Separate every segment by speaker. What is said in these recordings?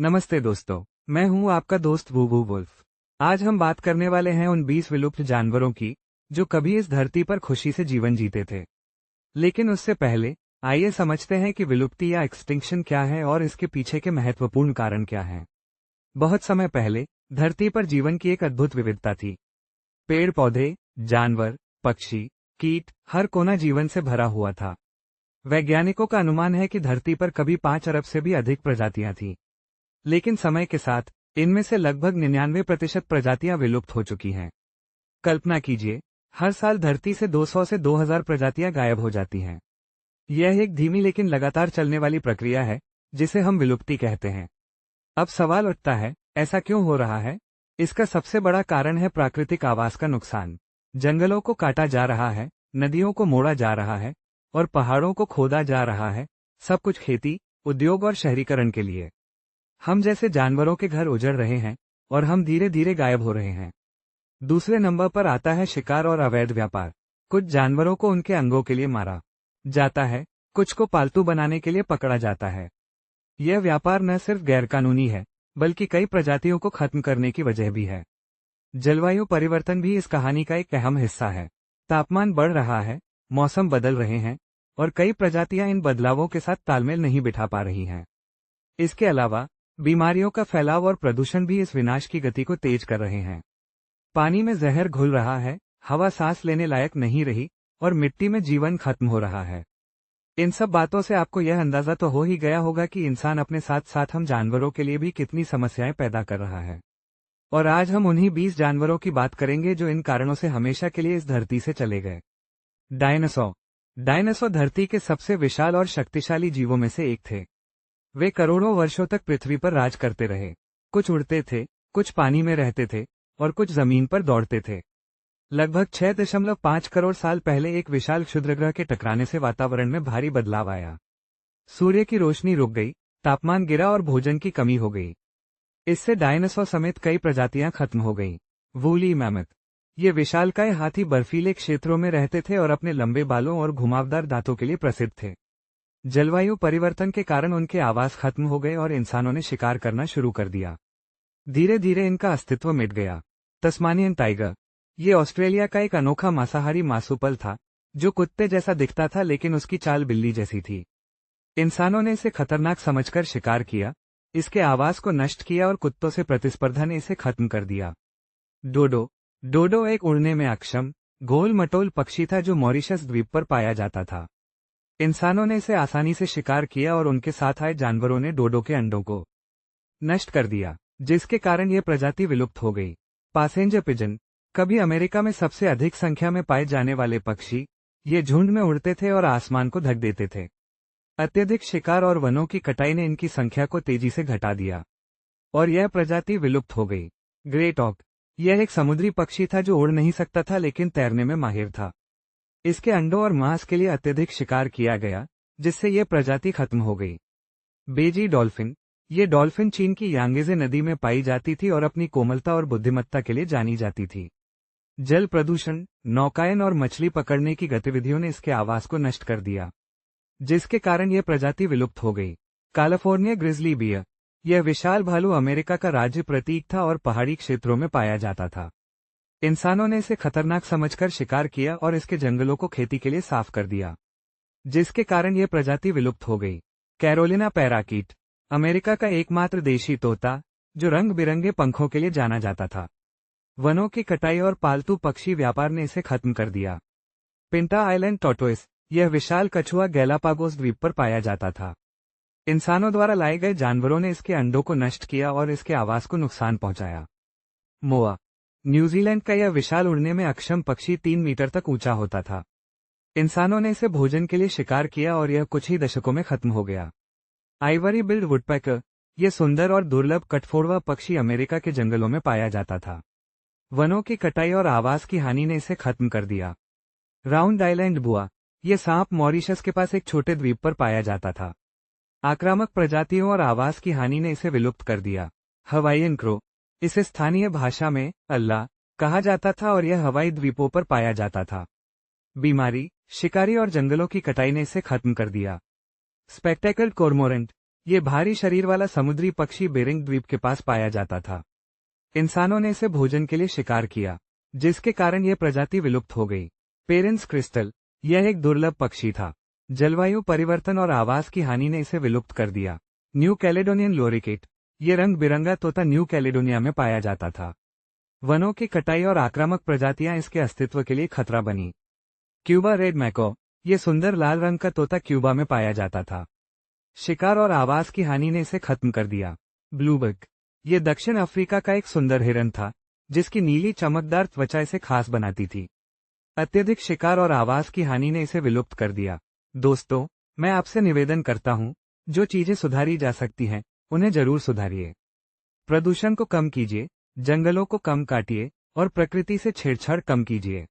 Speaker 1: नमस्ते दोस्तों, मैं हूं आपका दोस्त बूबू वुल्फ। आज हम बात करने वाले हैं उन 20 विलुप्त जानवरों की जो कभी इस धरती पर खुशी से जीवन जीते थे। लेकिन उससे पहले आइए समझते हैं कि विलुप्ति या एक्सटिंक्शन क्या है और इसके पीछे के महत्वपूर्ण कारण क्या हैं। बहुत समय पहले धरती पर जीवन की एक अद्भुत विविधता थी। पेड़ पौधे, जानवर, पक्षी, कीट, हर कोना जीवन से भरा हुआ था। वैज्ञानिकों का अनुमान है कि धरती पर कभी 5 अरब से भी अधिक प्रजातियां थीं। लेकिन समय के साथ इनमें से लगभग 99% प्रजातियां विलुप्त हो चुकी हैं। कल्पना कीजिए, हर साल धरती से 200 से 2000 प्रजातियां गायब हो जाती हैं। यह एक धीमी लेकिन लगातार चलने वाली प्रक्रिया है, जिसे हम विलुप्ति कहते हैं। अब सवाल उठता है, ऐसा क्यों हो रहा है? इसका सबसे बड़ा कारण है प्राकृतिक आवास का नुकसान। जंगलों को काटा जा रहा है, नदियों को मोड़ा जा रहा है और पहाड़ों को खोदा जा रहा है, सब कुछ खेती, उद्योग और शहरीकरण के लिए। हम जैसे जानवरों के घर उजड़ रहे हैं और हम धीरे धीरे गायब हो रहे हैं। दूसरे नंबर पर आता है शिकार और अवैध व्यापार। कुछ जानवरों को उनके अंगों के लिए मारा जाता है, कुछ को पालतू बनाने के लिए पकड़ा जाता है। यह व्यापार न सिर्फ गैरकानूनी है, बल्कि कई प्रजातियों को खत्म करने की वजह भी है। जलवायु परिवर्तन भी इस कहानी का एक अहम हिस्सा है। तापमान बढ़ रहा है, मौसम बदल रहे हैं और कई प्रजातियां इन बदलावों के साथ तालमेल नहीं बिठा पा रही हैं। इसके अलावा बीमारियों का फैलाव और प्रदूषण भी इस विनाश की गति को तेज कर रहे हैं। पानी में जहर घुल रहा है, हवा सांस लेने लायक नहीं रही और मिट्टी में जीवन खत्म हो रहा है। इन सब बातों से आपको यह अंदाजा तो हो ही गया होगा कि इंसान अपने साथ साथ हम जानवरों के लिए भी कितनी समस्याएं पैदा कर रहा है। और आज हम उन्हीं 20 जानवरों की बात करेंगे जो इन कारणों से हमेशा के लिए इस धरती से चले गए। डायनासोर। डायनासोर धरती के सबसे विशाल और शक्तिशाली जीवों में से एक थे। वे करोड़ों वर्षों तक पृथ्वी पर राज करते रहे। कुछ उड़ते थे, कुछ पानी में रहते थे और कुछ जमीन पर दौड़ते थे। लगभग 6.5 करोड़ साल पहले एक विशाल क्षुद्रग्रह के टकराने से वातावरण में भारी बदलाव आया। सूर्य की रोशनी रुक गई, तापमान गिरा और भोजन की कमी हो गई। इससे डायनासोर समेत कई प्रजातियां खत्म हो गईं। Woolly mammoth. ये विशालकाय हाथी बर्फीले क्षेत्रों में रहते थे और अपने लंबे बालों और घुमावदार दांतों के लिए प्रसिद्ध थे। जलवायु परिवर्तन के कारण उनके आवास खत्म हो गए और इंसानों ने शिकार करना शुरू कर दिया। धीरे धीरे इनका अस्तित्व मिट गया। Tasmanian tiger. ये ऑस्ट्रेलिया का एक अनोखा मांसाहारी मार्सुपियल था, जो कुत्ते जैसा दिखता था लेकिन उसकी चाल बिल्ली जैसी थी। इंसानों ने इसे खतरनाक समझकर शिकार किया, इसके आवास को नष्ट किया और कुत्तों से प्रतिस्पर्धा ने इसे खत्म कर दिया। डोडो। डोडो एक उड़ने में अक्षम, गोल मटोल पक्षी था जो मॉरिशस द्वीप पर पाया जाता था। इंसानों ने इसे आसानी से शिकार किया और उनके साथ आए जानवरों ने डोडो के अंडों को नष्ट कर दिया, जिसके कारण ये प्रजाति विलुप्त हो गई। Passenger pigeon. कभी अमेरिका में सबसे अधिक संख्या में पाए जाने वाले पक्षी, ये झुंड में उड़ते थे और आसमान को ढक देते थे। अत्यधिक शिकार और वनों की कटाई ने इनकी संख्या को तेजी से घटा दिया और यह प्रजाति विलुप्त हो गई। ग्रेट ऑक। यह एक समुद्री पक्षी था जो उड़ नहीं सकता था लेकिन तैरने में माहिर था। इसके अंडों और मांस के लिए अत्यधिक शिकार किया गया, जिससे यह प्रजाति खत्म हो गई। बेजी डॉल्फिन। ये डॉल्फिन चीन की यांगेजे नदी में पाई जाती थी और अपनी कोमलता और बुद्धिमत्ता के लिए जानी जाती थी। जल प्रदूषण, नौकायन और मछली पकड़ने की गतिविधियों ने इसके आवास को नष्ट कर दिया, जिसके कारण यह प्रजाति विलुप्त हो गई। California grizzly bear. यह विशाल भालू अमेरिका का राज्य प्रतीक था और पहाड़ी क्षेत्रों में पाया जाता था। इंसानों ने इसे खतरनाक समझकर शिकार किया और इसके जंगलों को खेती के लिए साफ कर दिया, जिसके कारण यह प्रजाति विलुप्त हो गई। Carolina parakeet. अमेरिका का एकमात्र देशी तोता, जो रंग बिरंगे पंखों के लिए जाना जाता था। वनों की कटाई और पालतू पक्षी व्यापार ने इसे खत्म कर दिया। पिंटा आइलैंड टॉर्टोइस। यह विशाल कछुआ गैलापागोस द्वीप पर पाया जाता था। इंसानों द्वारा लाए गए जानवरों ने इसके अंडों को नष्ट किया और इसके आवास को नुकसान पहुंचाया। मोआ। न्यूजीलैंड का यह विशाल उड़ने में अक्षम पक्षी 3 मीटर तक ऊंचा होता था। इंसानों ने इसे भोजन के लिए शिकार किया और यह कुछ ही दशकों में खत्म हो गया। Ivory build woodpecker. यह सुंदर और दुर्लभ कठफोड़वा पक्षी अमेरिका के जंगलों में पाया जाता था। वनों की कटाई और आवास की हानि ने इसे खत्म कर दिया। राउंड आइलैंड बुआ। यह सांप मॉरिशस के पास एक छोटे द्वीप पर पाया जाता था। आक्रामक प्रजातियों और आवास की हानि ने इसे विलुप्त कर दिया। Hawaiian crow. इसे स्थानीय भाषा में अल्लाह कहा जाता था और यह हवाई द्वीपों पर पाया जाता था। बीमारी, शिकारी और जंगलों की कटाई ने इसे खत्म कर दिया। Spectacled cormorant. ये भारी शरीर वाला समुद्री पक्षी बेरिंग द्वीप के पास पाया जाता था। इंसानों ने इसे भोजन के लिए शिकार किया, जिसके कारण यह प्रजाति विलुप्त हो गई। पेरेंट्स क्रिस्टल, यह एक दुर्लभ पक्षी था। जलवायु परिवर्तन और आवास की हानि ने इसे विलुप्त कर दिया। न्यू कैलेडोनियन लोरिकेट, ये रंग बिरंगा तोता न्यू कैलेडोनिया में पाया जाता था। वनों की कटाई और आक्रामक प्रजातियां इसके अस्तित्व के लिए खतरा बनी। क्यूबा रेड मैको, ये सुंदर लाल रंग का तोता क्यूबा में पाया जाता था। शिकार और आवास की हानि ने इसे खत्म कर दिया। ब्लूबक, ये दक्षिण अफ्रीका का एक सुंदर हिरन था, जिसकी नीली चमकदार त्वचा इसे खास बनाती थी। अत्यधिक शिकार और आवास की हानि ने इसे विलुप्त कर दिया। दोस्तों, मैं आपसे निवेदन करता हूं, जो चीजें सुधारी जा सकती हैं, उन्हें जरूर सुधारिए। प्रदूषण को कम कीजिए, जंगलों को कम काटिए और प्रकृति से छेड़छाड़ कम कीजिए।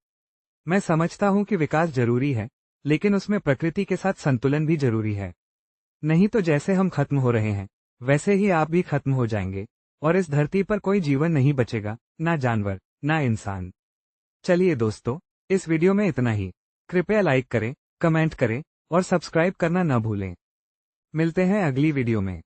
Speaker 1: मैं समझता हूं कि विकास जरूरी है, लेकिन उसमें प्रकृति के साथ संतुलन भी जरूरी है। नहीं तो जैसे हम खत्म हो रहे हैं, वैसे ही आप भी खत्म हो जाएंगे और इस धरती पर कोई जीवन नहीं बचेगा, ना जानवर, ना इंसान। चलिए दोस्तों, इस वीडियो में इतना ही। कृपया लाइक करें, कमेंट करें और सब्सक्राइब करना न भूलें। मिलते हैं अगली वीडियो में।